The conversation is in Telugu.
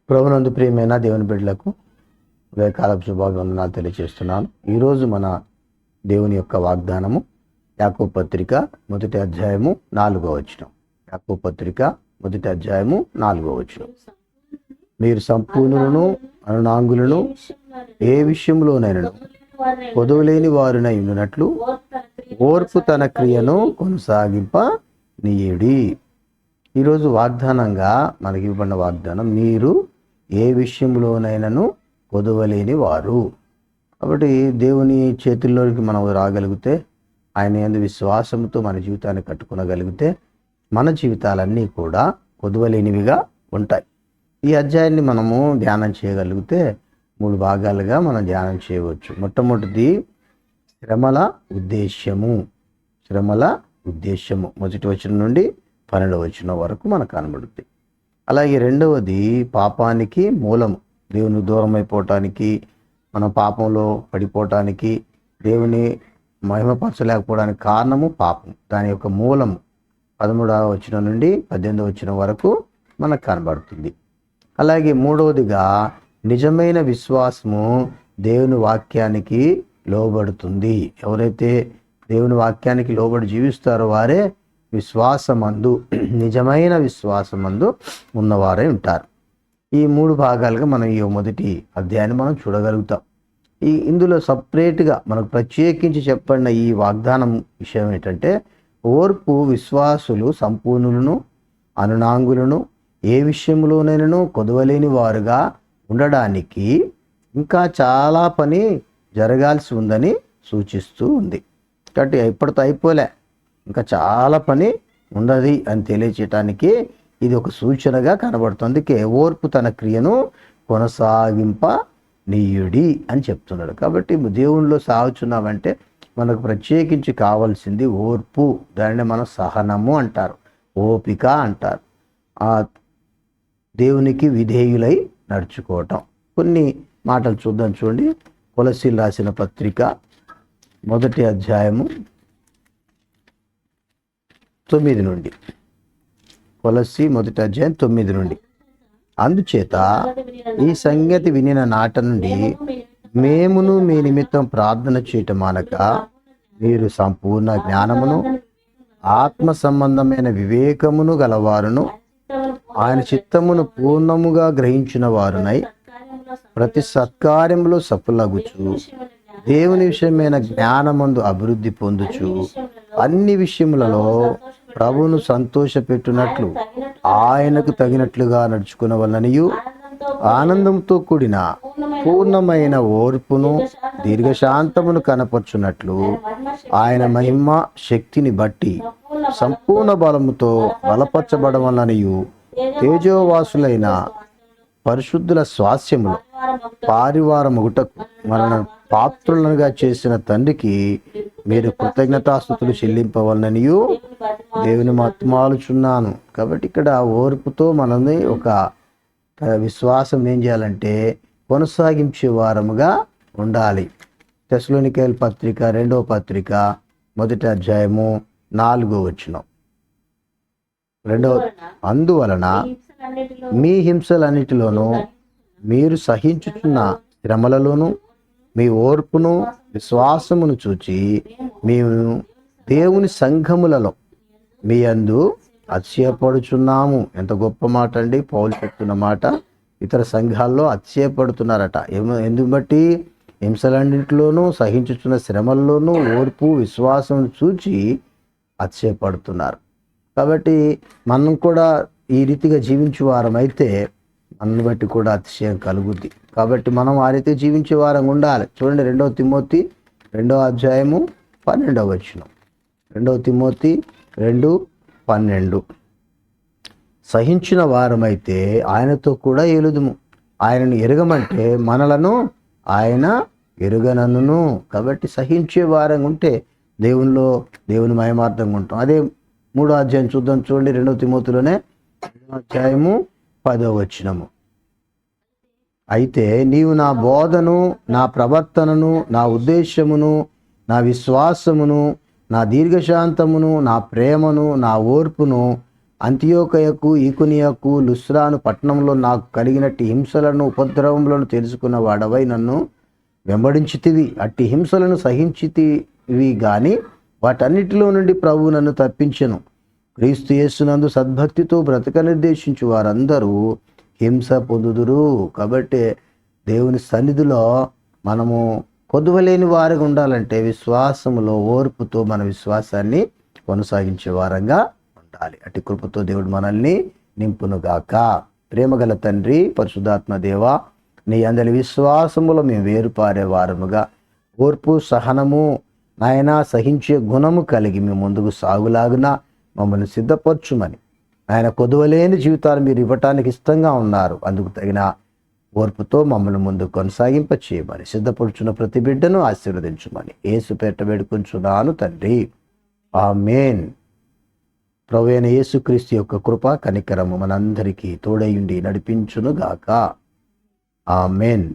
ప్రభునందు ప్రియమైన దేవుని బిడ్డలకు ఉదయకాలపు శుభాభివందనాలు తెలియజేస్తున్నాను. ఈరోజు మన దేవుని యొక్క వాగ్దానము యాకోబు పత్రిక 1వ అధ్యాయము 4వ వచనం. యాకోబు పత్రిక 1వ అధ్యాయము 4వ వచనం. మీరు సంపూర్ణులను అనునాంగులను ఏ విషయంలోనైనను పొదువులేని వారునై ఉన్నట్లు ఓర్పు తన క్రియను కొనసాగింప నీయుడి. ఈరోజు వాగ్దానంగా మనకి ఇవ్వబడిన వాగ్దానం, మీరు ఏ విషయంలోనైనాను పొదవలేని వారు. కాబట్టి దేవుని చేతుల్లోకి మనం రాగలిగితే, ఆయన యందు విశ్వాసంతో మన జీవితాన్ని కట్టుకునగలిగితే మన జీవితాలన్నీ కూడా పొదవలేనివిగా ఉంటాయి. ఈ అధ్యాయాన్ని మనము ధ్యానం చేయగలిగితే 3 భాగాలుగా మనం ధ్యానం చేయవచ్చు. మొట్టమొదటిది శ్రమల ఉద్దేశ్యము. శ్రమల ఉద్దేశ్యము 1వ వచనం నుండి 12వ వచనం వరకు మనకు కనబడుతుంది. అలాగే రెండవది పాపానికి మూలము. దేవుని దూరం అయిపోవటానికి, మన పాపంలో పడిపోవటానికి, దేవుని మహిమపరచలేకపోవడానికి కారణము పాపం. దాని యొక్క మూలము 13వ వచనం నుండి 18వ వచనం వరకు మనకు కనబడుతుంది. అలాగే మూడవదిగా నిజమైన విశ్వాసము దేవుని వాక్యానికి లోబడుతుంది. ఎవరైతే దేవుని వాక్యానికి లోబడి జీవిస్తారో వారే విశ్వాసమందు, నిజమైన విశ్వాసమందు ఉన్నవారై ఉంటారు. ఈ 3 భాగాలుగా మనం ఈ మొదటి అధ్యాయాన్ని మనం చూడగలుగుతాం. ఇందులో సపరేట్గా మనకు ప్రత్యేకించి చెప్పబడిన ఈ వాగ్దానం విషయం ఏంటంటే, ఓర్పు విశ్వాసులు సంపూర్ణులను అనునాంగులను ఏ విషయంలోనైనాను కొదవలేని వారుగా ఉండడానికి ఇంకా చాలా పని జరగాల్సి ఉందని సూచిస్తూ ఉంది. కాబట్టి ఇప్పటితో అయిపోలే, ఇంకా చాలా పని ఉన్నది అని తెలియచేయటానికి ఇది ఒక సూచనగా కనబడుతుంది. అందుకే ఓర్పు తన క్రియను కొనసాగింప నీయుడి అని చెప్తున్నాడు. కాబట్టి దేవునిలో సాగుచున్నామంటే మనకు ప్రత్యేకించి కావాల్సింది ఓర్పు. దానిని మనం సహనము అంటారు, ఓపిక అంటారు. ఆ దేవునికి విధేయులై నడుచుకోవటం. కొన్ని మాటలు చూద్దాం. చూడండి, కొలస్సీలు రాసిన పత్రిక 1వ అధ్యాయము 9 నుండి. కొలస్సీ 1వ అధ్యాయం 9 నుండి. అందుచేత ఈ సంగతి వినిన నాట నుండి మేమును మీ నిమిత్తం ప్రార్థన చేయటం మానక, మీరు సంపూర్ణ జ్ఞానమును ఆత్మ సంబంధమైన వివేకమును గలవారును ఆయన చిత్తమును పూర్ణముగా గ్రహించిన వారునై ప్రతి సత్కార్యములో సఫలగుచు దేవుని విషయమైన జ్ఞానమందు అభివృద్ధి పొందుచు అన్ని విషయములలో ప్రభువును సంతోషపెట్టునట్లు ఆయనకు తగినట్లుగా నడుచుకునవలననియు ఆనందంతో కూడిన పూర్ణమైన ఓర్పును దీర్ఘశాంతమును కనపరచునట్లు ఆయన మహిమ శక్తిని బట్టి సంపూర్ణ బలముతో బలపరచబడవలననియు తేజోవాసులైన పరిశుద్ధుల స్వాస్యములు పారివారముగుటకు మనల్ని పాత్రులనుగా చేసిన తండ్రికి మీరు కృతజ్ఞతాస్తుతులు చెల్లింపవలననియు దేవుని మత్మాలుచున్నాను. కాబట్టి ఇక్కడ ఓర్పుతో మనల్ని ఒక విశ్వాసం ఏం చేయాలంటే కొనసాగించే వారముగా ఉండాలి. తెస్సలోనికైయుల పత్రిక 2వ పత్రిక 1వ అధ్యాయము 4వ వచనం. అందువలన మీ హింసలన్నిటిలోనూ మీరు సహించుచున్న శ్రమలలోనూ మీ ఓర్పును విశ్వాసమును చూచి మేము దేవుని సంఘములలో మీ యందు అతిశయపడుచున్నాము. ఎంత గొప్ప మాట అండి! పౌలు చెప్తున్న మాట. ఇతర సంఘాల్లో అతిశయపడుతున్నారట. ఎందుకు బట్టి? హింసలన్నింటిలోనూ సహించుచున్న శ్రమల్లోనూ ఓర్పు విశ్వాసం చూచి అతిశయపడుతున్నారు. కాబట్టి మనం కూడా ఈ రీతిగా జీవించే వారం అయితే మనల్ని బట్టి కూడా అతిశయం కలుగుద్ది. కాబట్టి మనం ఆ రీతి జీవించే వారం ఉండాలి. చూడండి, 2వ తిమోతి 2వ అధ్యాయము 12వ వచనం. 2వ తిమోతి 2:12. సహించిన వారమైతే ఆయనతో కూడా ఎలుదుము. ఆయనను ఎరగమంటే మనలను ఆయన ఎరుగనను. కాబట్టి సహించే వారం ఉంటే దేవుని మహిమార్థంగా ఉంటాం. అదే 3వ అధ్యాయం చూద్దాం. చూడండి, 2వ తిమోతిలోనే 2వ అధ్యాయము 10వ వచనము. అయితే నీవు నా బోధను, నా ప్రవర్తనను, నా ఉద్దేశమును, నా విశ్వాసమును, నా దీర్ఘశాంతమును, నా ప్రేమను, నా ఓర్పును అంతియోకయకు, ఈకునియకు, లుస్రాను పట్టణంలో నాకు కలిగినట్టి హింసలను, ఉపద్రవములను తెలుసుకున్న వాడవై నన్ను వెంబడించితివి. అట్టి హింసలను సహించితివి గాని వాటన్నిటిలో నుండి ప్రభువు నన్ను తప్పించెను. క్రీస్తు యేసునందు సద్భక్తితో బ్రతక నిర్దేశించు వారందరూ హింస పొందుదురు. కాబట్టి దేవుని సన్నిధిలో మనము కొదువలేని వారిగా ఉండాలంటే విశ్వాసములో ఓర్పుతో మన విశ్వాసాన్ని కొనసాగించే వారంగా ఉండాలి. అట్టి కృపతో దేవుడు మనల్ని నింపునుగాక. ప్రేమగల తండ్రి, పరిశుద్ధాత్మ దేవ, నీ అందరి విశ్వాసములో మేము వేరుపారే వారముగా ఓర్పు, సహనము, నాయన సహించే గుణము కలిగి మేము ముందుకు సాగులాగున మమ్మల్ని సిద్ధపరచుమని, ఆయన కొదువలేని జీవితాలు మీరు ఇవ్వటానికి ఇష్టంగా ఉన్నారు. అందుకు తగిన ఓర్పుతో మమ్మల్ని ముందుకు కొనసాగింప చేయమని, సిద్ధపడుచున్న ప్రతి బిడ్డను ఆశీర్వదించుమని యేసు పేరిట వేడుకొంచున్నాను తండ్రి, ఆమేన్. ప్రభువైన యేసుక్రీస్తు యొక్క కృప, కనికరము మనందరికీ తోడయుండి నడిపించును గాక. ఆమేన్.